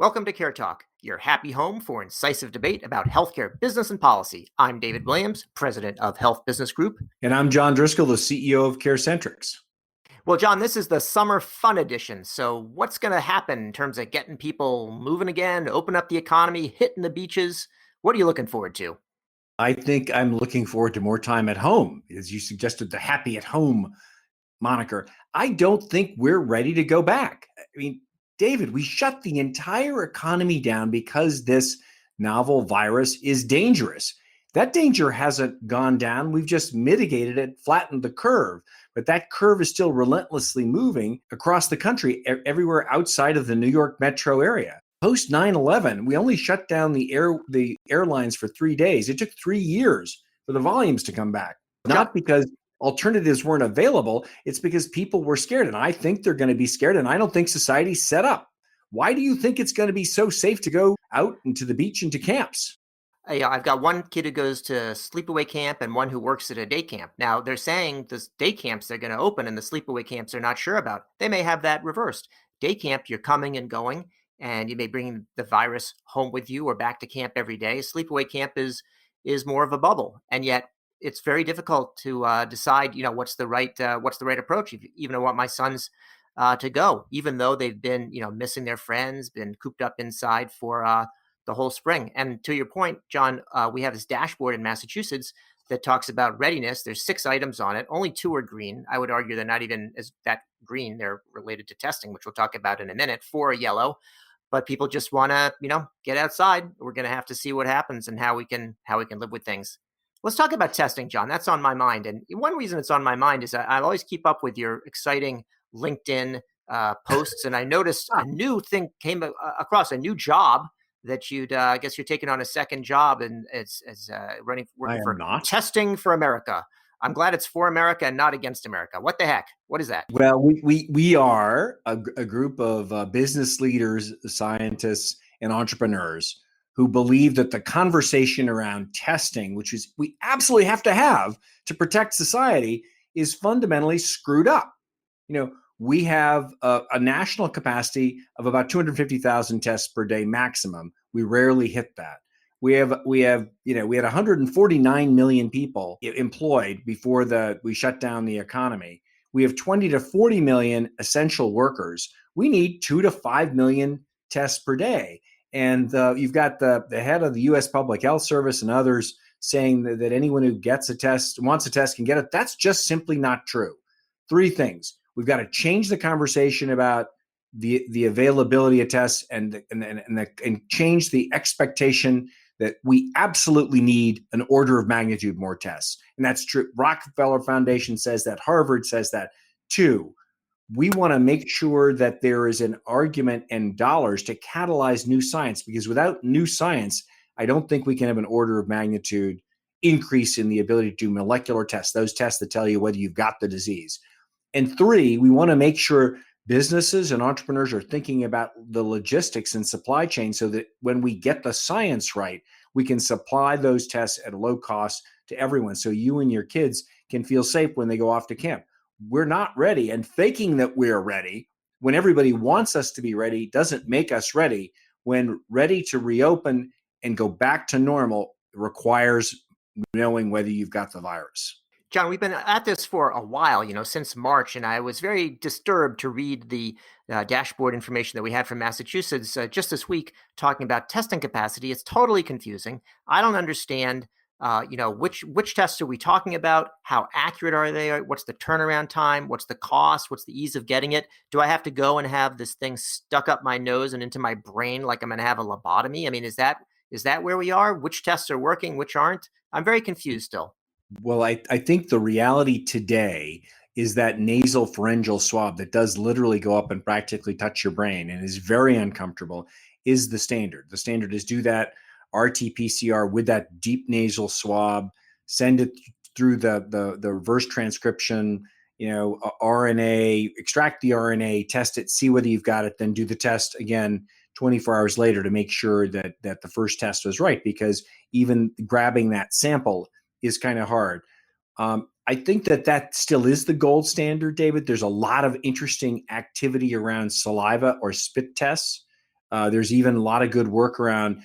Welcome to CareTalk, your happy home for incisive debate about healthcare, business, and policy. I'm David Williams, president of Health Business Group. And I'm John Driscoll, the CEO of CareCentrix. Well, John, this is the summer fun edition. So what's going to happen in terms of getting people moving again, open up the economy, hitting the beaches? What are you looking forward to? I think I'm looking forward to more time at home, as you suggested, the happy at home moniker. I don't think we're ready to go back. I mean, David, we shut the entire economy down because this novel virus is dangerous. That danger hasn't gone down. We've just mitigated it, flattened the curve. But that curve is still relentlessly moving across the country, everywhere outside of the New York metro area. Post 9/11, we only shut down the airlines for 3 days. It took 3 years for the volumes to come back. Not because alternatives weren't available, it's because people were scared. And I think they're going to be scared. And I don't think society's set up. Why do you think it's going to be so safe to go out into the beach and to camps? I've got one kid who goes to sleepaway camp and one who works at a day camp. Now, they're saying the day camps are going to open and the sleepaway camps are not sure about. They may have that reversed. Day camp, you're coming and going, and you may bring the virus home with you or back to camp every day. Sleepaway camp is more of a bubble, and yet it's very difficult to decide, what's the right approach. Even I want my sons to go, even though they've been, missing their friends, been cooped up inside for the whole spring. And to your point, John, we have this dashboard in Massachusetts that talks about readiness. There's 6 items on it. Only 2 are green. I would argue they're not even as that green. They're related to testing, which we'll talk about in a minute. 4 are yellow. But people just want to, get outside. We're going to have to see what happens and how we can live with things. Let's talk about testing, John. That's on my mind. And one reason it's on my mind is I always keep up with your exciting LinkedIn posts. And I noticed a new thing came across, a new job that I guess you're taking on a second job, and it's working for Testing for America. I'm glad it's for America and not against America. What the heck? What is that? Well, we are a group of business leaders, scientists, and entrepreneurs who believe that the conversation around testing, which is we absolutely have to protect society, is fundamentally screwed up. We have a national capacity of about 250,000 tests per day maximum. We rarely hit that. We had 149 million people employed before we shut down the economy. We have 20 to 40 million essential workers. We need 2 to 5 million tests per day. And you've got the head of the U.S. Public Health Service and others saying that anyone who wants a test can get it. That's just simply not true. 3 things. We've got to change the conversation about the availability of tests and change the expectation that we absolutely need an order of magnitude more tests. And that's true. Rockefeller Foundation says that. Harvard says that. 2, we want to make sure that there is an argument and dollars to catalyze new science, because without new science, I don't think we can have an order of magnitude increase in the ability to do molecular tests, those tests that tell you whether you've got the disease. And 3, we want to make sure businesses and entrepreneurs are thinking about the logistics and supply chain so that when we get the science right, we can supply those tests at a low cost to everyone so you and your kids can feel safe when they go off to camp. We're not ready, and faking that we're ready when everybody wants us to be ready doesn't make us ready. When ready to reopen and go back to normal requires knowing whether you've got the virus. John, we've been at this for a while, since March, and I was very disturbed to read the dashboard information that we had from Massachusetts just this week talking about testing capacity. It's totally confusing. I don't understand, which tests are we talking about? How accurate are they? What's the turnaround time? What's the cost? What's the ease of getting it? Do I have to go and have this thing stuck up my nose and into my brain like I'm going to have a lobotomy? I mean, is that where we are? Which tests are working? Which aren't? I'm very confused still. Well, I think the reality today is that nasal pharyngeal swab that does literally go up and practically touch your brain and is very uncomfortable is the standard. The standard is do that RT-PCR with that deep nasal swab, send it through the reverse transcription, RNA, extract the RNA, test it, see whether you've got it, then do the test again 24 hours later to make sure that the first test was right, because even grabbing that sample is kind of hard. I think that still is the gold standard, David. There's a lot of interesting activity around saliva or spit tests. There's even a lot of good work around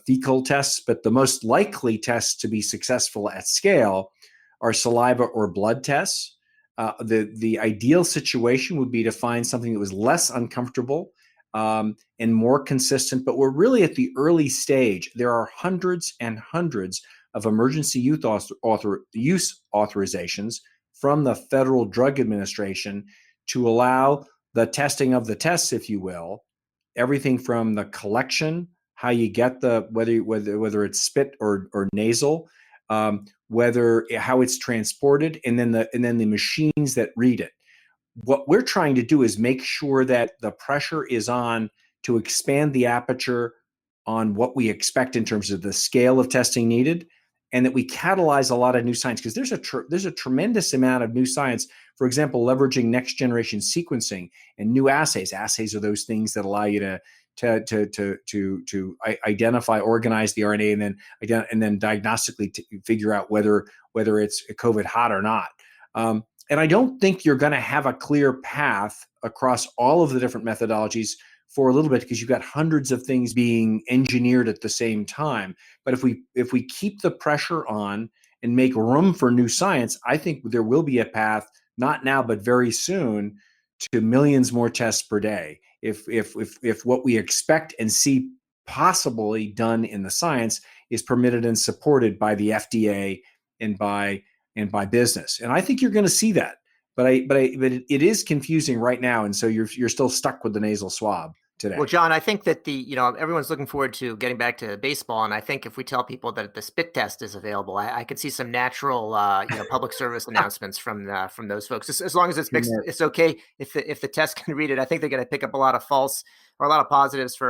fecal tests, but the most likely tests to be successful at scale are saliva or blood tests. The ideal situation would be to find something that was less uncomfortable and more consistent, but we're really at the early stage. There are hundreds and hundreds of emergency use authorizations from the Federal Drug Administration to allow the testing of the tests, if you will, everything from the collection, how you get the whether it's spit or nasal, whether how it's transported, and then the machines that read it. What we're trying to do is make sure that the pressure is on to expand the aperture on what we expect in terms of the scale of testing needed, and that we catalyze a lot of new science, because there's a tremendous amount of new science. For example, leveraging next generation sequencing and new assays. Assays are those things that allow you to identify, organize the RNA, and then diagnostically figure out whether it's COVID hot or not. And I don't think you're going to have a clear path across all of the different methodologies for a little bit, because you've got hundreds of things being engineered at the same time. But if we keep the pressure on and make room for new science, I think there will be a path, not now, but very soon, to millions more tests per day. If what we expect and see possibly done in the science is permitted and supported by the FDA and by business. And I think you're going to see that. But it is confusing right now, and so you're still stuck with the nasal swab today. Well, John, I think that everyone's looking forward to getting back to baseball, and I think if we tell people that the spit test is available, I could see some natural, public service announcements from those folks. As long as it's mixed, it's okay if the test can read it. I think they're going to pick up a lot of false or a lot of positives for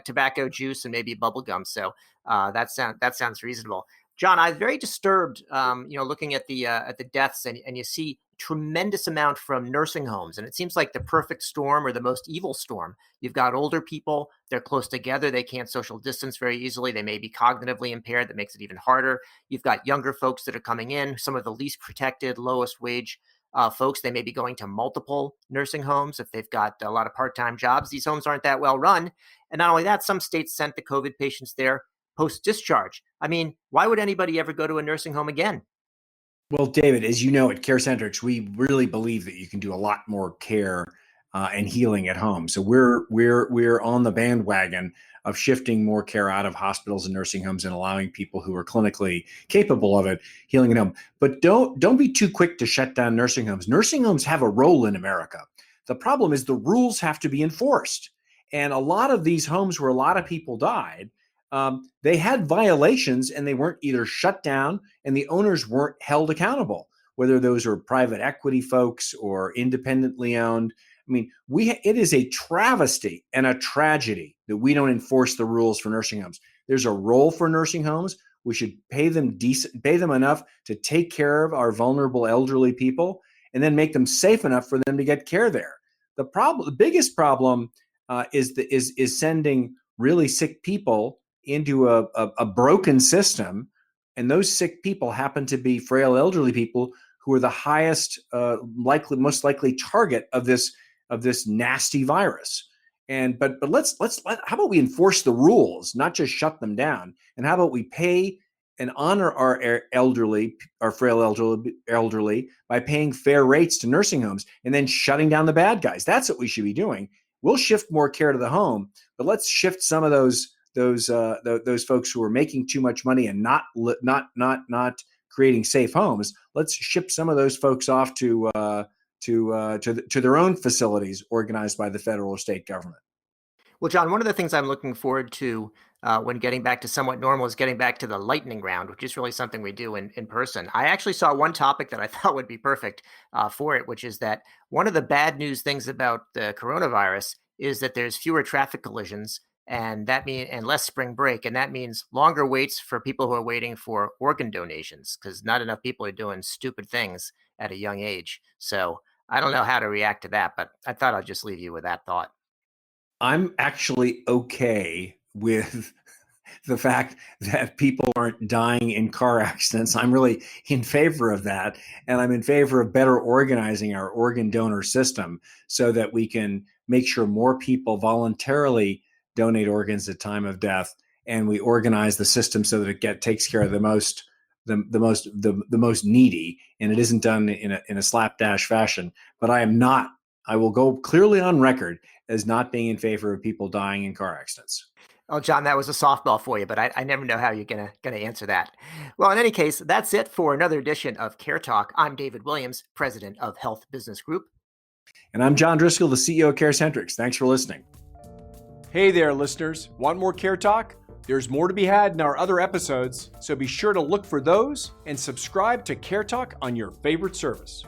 tobacco juice and maybe bubble gum. So that sounds reasonable. John, I'm very disturbed, looking at the deaths, and you see tremendous amount from nursing homes, and it seems like the perfect storm or the most evil storm. You've got older people, they're close together, they can't social distance very easily, they may be cognitively impaired, that makes it even harder. You've got younger folks that are coming in, some of the least protected, lowest wage folks. They may be going to multiple nursing homes if they've got a lot of part-time jobs. These homes aren't that well run. And not only that, some states sent the COVID patients there post-discharge. I mean, why would anybody ever go to a nursing home again? Well, David, as you know, at CareCentrix, we really believe that you can do a lot more care and healing at home. So we're on the bandwagon of shifting more care out of hospitals and nursing homes and allowing people who are clinically capable of it healing at home. But don't be too quick to shut down nursing homes. Nursing homes have a role in America. The problem is the rules have to be enforced. And a lot of these homes where a lot of people died, they had violations, and they weren't either shut down, and the owners weren't held accountable, whether those are private equity folks or independently owned. I mean, it is a travesty and a tragedy that we don't enforce the rules for nursing homes. There's a role for nursing homes. We should pay them enough to take care of our vulnerable elderly people, and then make them safe enough for them to get care there. The biggest problem is sending really sick people into a broken system, and those sick people happen to be frail elderly people who are the highest most likely target of this nasty virus. But how about we enforce the rules, not just shut them down? And how about we pay and honor our frail elderly by paying fair rates to nursing homes, and then shutting down the bad guys? That's what we should be doing. We'll shift more care to the home, but let's shift some of those folks who are making too much money and not creating safe homes. Let's ship some of those folks off to their own facilities organized by the federal or state government. Well, John, one of the things I'm looking forward to when getting back to somewhat normal is getting back to the lightning round, which is really something we do in person. I actually saw one topic that I thought would be perfect for it, which is that one of the bad news things about the coronavirus is that there's fewer traffic collisions, and less spring break, and that means longer waits for people who are waiting for organ donations, because not enough people are doing stupid things at a young age. So I don't know how to react to that, but I thought I'd just leave you with that thought. I'm actually okay with the fact that people aren't dying in car accidents. I'm really in favor of that. And I'm in favor of better organizing our organ donor system so that we can make sure more people voluntarily donate organs at time of death, and we organize the system so that it takes care of the most needy, and it isn't done in a slapdash fashion. But I will go clearly on record as not being in favor of people dying in car accidents. Oh, John, that was a softball for you, but I never know how you're gonna answer that. Well, in any case, that's it for another edition of Care Talk. I'm David Williams, president of Health Business Group. And I'm John Driscoll, the CEO of CareCentrix. Thanks for listening. Hey there, listeners. Want more Care Talk? There's more to be had in our other episodes, so be sure to look for those and subscribe to Care Talk on your favorite service.